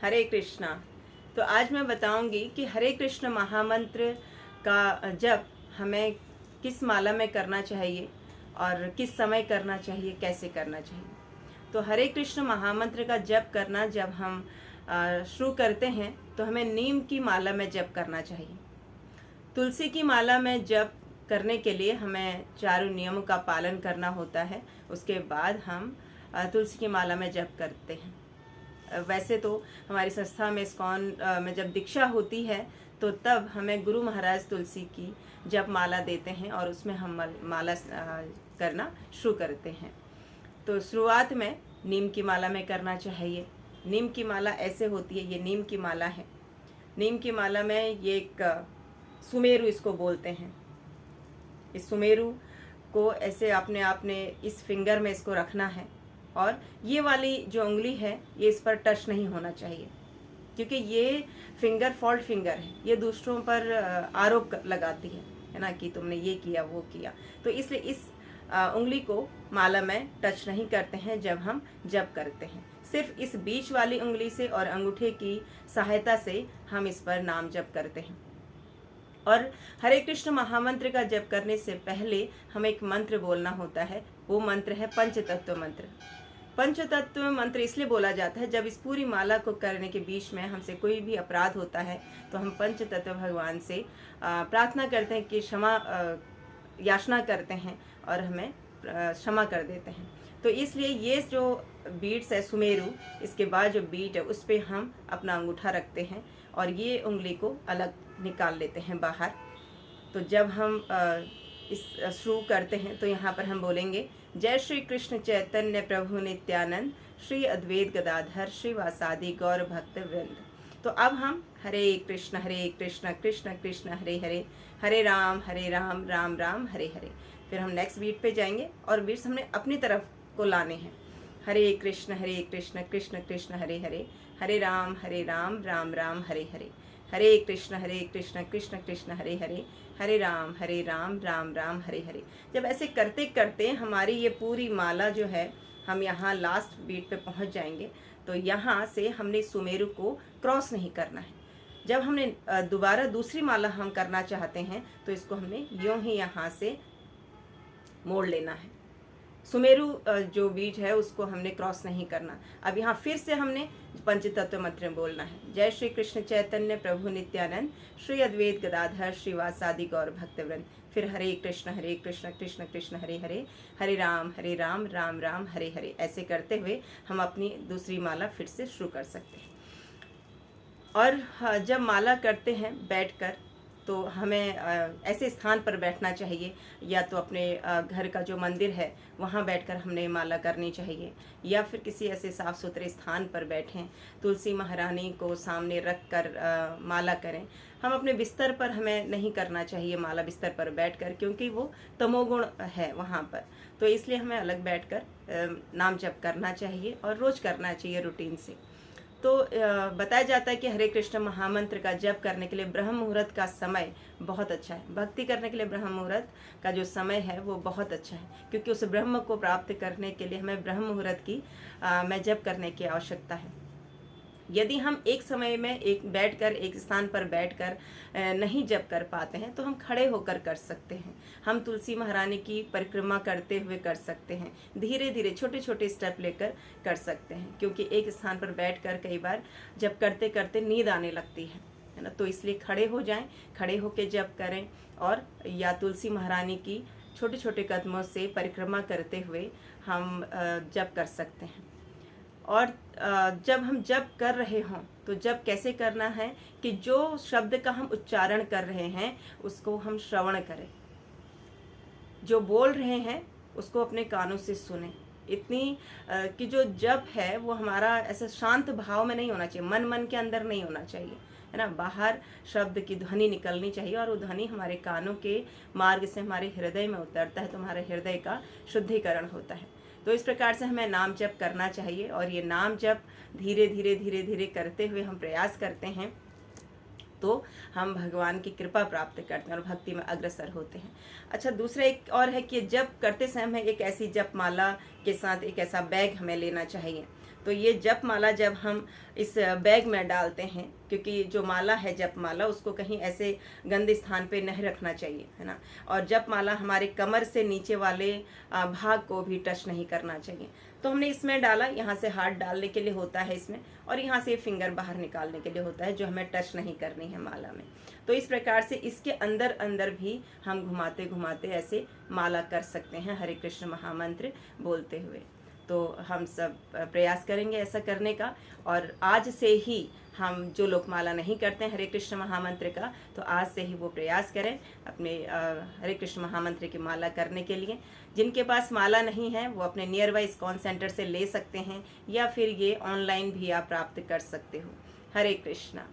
हरे कृष्णा। तो आज मैं बताऊंगी कि हरे कृष्ण महामंत्र का जप हमें किस माला में करना चाहिए और किस समय करना चाहिए, कैसे करना चाहिए। तो हरे कृष्ण महामंत्र का जप करना जब हम शुरू करते हैं तो हमें नीम की माला में जप करना चाहिए। तुलसी की माला में जप करने के लिए हमें चारों नियमों का पालन करना होता है। उसके बाद हम तुलसी की माला में जप करते हैं। वैसे तो हमारी संस्था में इस्कॉन में जब दीक्षा होती है तो तब हमें गुरु महाराज तुलसी की जप माला देते हैं और उसमें हम माला करना शुरू करते हैं। तो शुरुआत में नीम की माला में करना चाहिए। नीम की माला ऐसे होती है, ये नीम की माला है। नीम की माला में ये एक सुमेरु इसको बोलते हैं। इस सुमेरु को ऐसे आपने इस फिंगर में इसको रखना है और ये वाली जो उंगली है ये इस पर टच नहीं होना चाहिए, क्योंकि ये फिंगर फॉल्ट फिंगर है। ये दूसरों पर आरोप लगाती है ना, कि तुमने ये किया वो किया। तो इसलिए इस उंगली को माला में टच नहीं करते हैं जब हम जप करते हैं। सिर्फ इस बीच वाली उंगली से और अंगूठे की सहायता से हम इस पर नाम जप करते हैं। और हरे कृष्ण महामंत्र का जप करने से पहले हमें एक मंत्र बोलना होता है। वो मंत्र है पंचतत्व मंत्र। पंचतत्व मंत्र इसलिए बोला जाता है, जब इस पूरी माला को करने के बीच में हमसे कोई भी अपराध होता है तो हम पंचतत्व भगवान से प्रार्थना करते हैं कि क्षमा याचना करते हैं और हमें क्षमा कर देते हैं। तो इसलिए ये जो बीट्स है सुमेरु, इसके बाद जो बीट है उस पर हम अपना अंगूठा रखते हैं और ये उंगली को अलग निकाल लेते हैं बाहर। तो जब हम इस शुरू करते हैं तो यहाँ पर हम बोलेंगे जय श्री कृष्ण चैतन्य प्रभु नित्यानंद श्री अद्वैत गदाधर श्री वासादि गौर भक्त वृंद। तो अब हम हरे कृष्ण कृष्ण कृष्ण हरे हरे, हरे राम राम राम हरे हरे। फिर हम नेक्स्ट बीट पे जाएंगे और बीट्स हमने अपनी तरफ को लाने हैं। हरे कृष्ण कृष्ण कृष्ण हरे हरे, हरे राम राम राम हरे हरे, हरे कृष्ण कृष्ण कृष्ण हरे हरे, हरे राम राम राम हरे हरे। जब ऐसे करते करते हमारी ये पूरी माला जो है, हम यहाँ लास्ट बीट पे पहुँच जाएंगे। तो यहाँ से हमने सुमेरु को क्रॉस नहीं करना है। जब हमने दोबारा दूसरी माला हम करना चाहते हैं तो इसको हमने यूँ ही यहाँ से मोड़ लेना है। सुमेरु जो बीट है उसको हमने क्रॉस नहीं करना। अब यहाँ फिर से हमने पंचतत्व मंत्र बोलना है। जय श्री कृष्ण चैतन्य प्रभु नित्यानंद श्री अद्वैत गदाधर श्रीवासादि गौर भक्तवृंद। फिर हरे कृष्ण कृष्ण कृष्ण हरे हरे, हरे राम राम राम हरे हरे। ऐसे करते हुए हम अपनी दूसरी माला फिर से शुरू कर सकते हैं। और जब माला करते हैं बैठकर तो हमें ऐसे स्थान पर बैठना चाहिए, या तो अपने घर का जो मंदिर है वहाँ बैठकर हमने माला करनी चाहिए, या फिर किसी ऐसे साफ़ सुथरे स्थान पर बैठें, तुलसी महारानी को सामने रख कर माला करें। हम अपने बिस्तर पर हमें नहीं करना चाहिए माला बिस्तर पर बैठकर, क्योंकि वो तमोगुण है वहाँ पर। तो इसलिए हमें अलग बैठकर नाम जप करना चाहिए और रोज़ करना चाहिए रूटीन से। तो बताया जाता है कि हरे कृष्ण महामंत्र का जप करने के लिए ब्रह्म मुहूर्त का समय बहुत अच्छा है। भक्ति करने के लिए ब्रह्म मुहूर्त का जो समय है वो बहुत अच्छा है, क्योंकि उस ब्रह्म को प्राप्त करने के लिए हमें ब्रह्म मुहूर्त की में जप करने की आवश्यकता है। यदि हम एक समय में बैठकर एक स्थान पर बैठकर नहीं जप कर पाते हैं तो हम खड़े होकर कर सकते हैं। हम तुलसी महारानी की परिक्रमा करते हुए कर सकते हैं। धीरे धीरे छोटे छोटे स्टेप लेकर कर सकते हैं, क्योंकि एक स्थान पर बैठकर कई बार जप करते करते नींद आने लगती है ना। तो इसलिए खड़े हो जाएं, खड़े होकर जप करें, और या तुलसी महारानी की छोटे छोटे कदमों से परिक्रमा करते हुए हम जप कर सकते हैं। और जब हम जप कर रहे हों तो जप कैसे करना है कि जो शब्द का हम उच्चारण कर रहे हैं उसको हम श्रवण करें, जो बोल रहे हैं उसको अपने कानों से सुने। इतनी कि जो जप है वो हमारा ऐसा शांत भाव में नहीं होना चाहिए, मन के अंदर नहीं होना चाहिए, है ना। बाहर शब्द की ध्वनि निकलनी चाहिए और वो ध्वनि हमारे कानों के मार्ग से हमारे हृदय में उतरता है, तो हमारे हृदय का शुद्धिकरण होता है। तो इस प्रकार से हमें नाम जप करना चाहिए, और ये नाम जप धीरे धीरे करते हुए हम प्रयास करते हैं तो हम भगवान की कृपा प्राप्त करते हैं और भक्ति में अग्रसर होते हैं। अच्छा, दूसरा एक और है कि जप करते समय हमें एक ऐसी जप माला के साथ एक ऐसा बैग हमें लेना चाहिए। तो ये जप माला जब हम इस बैग में डालते हैं, क्योंकि जो माला है जप माला उसको कहीं ऐसे गंदे स्थान पे नहीं रखना चाहिए, है ना। और जप माला हमारे कमर से नीचे वाले भाग को भी टच नहीं करना चाहिए। तो हमने इसमें डाला, यहाँ से हाथ डालने के लिए होता है इसमें, और यहाँ से फिंगर बाहर निकालने के लिए होता है, जो हमें टच नहीं करनी है माला में। तो इस प्रकार से इसके अंदर अंदर भी हम घुमाते घुमाते ऐसे माला कर सकते हैं हरे कृष्ण महामंत्र बोलते हुए। तो हम सब प्रयास करेंगे ऐसा करने का। और आज से ही हम जो लोग माला नहीं करते हैं हरे कृष्ण महामंत्र का, तो आज से ही वो प्रयास करें अपने हरे कृष्ण महामंत्र की माला करने के लिए। जिनके पास माला नहीं है वो अपने नियर बाई इस्कॉन सेंटर से ले सकते हैं, या फिर ये ऑनलाइन भी आप प्राप्त कर सकते हो। हरे कृष्णा।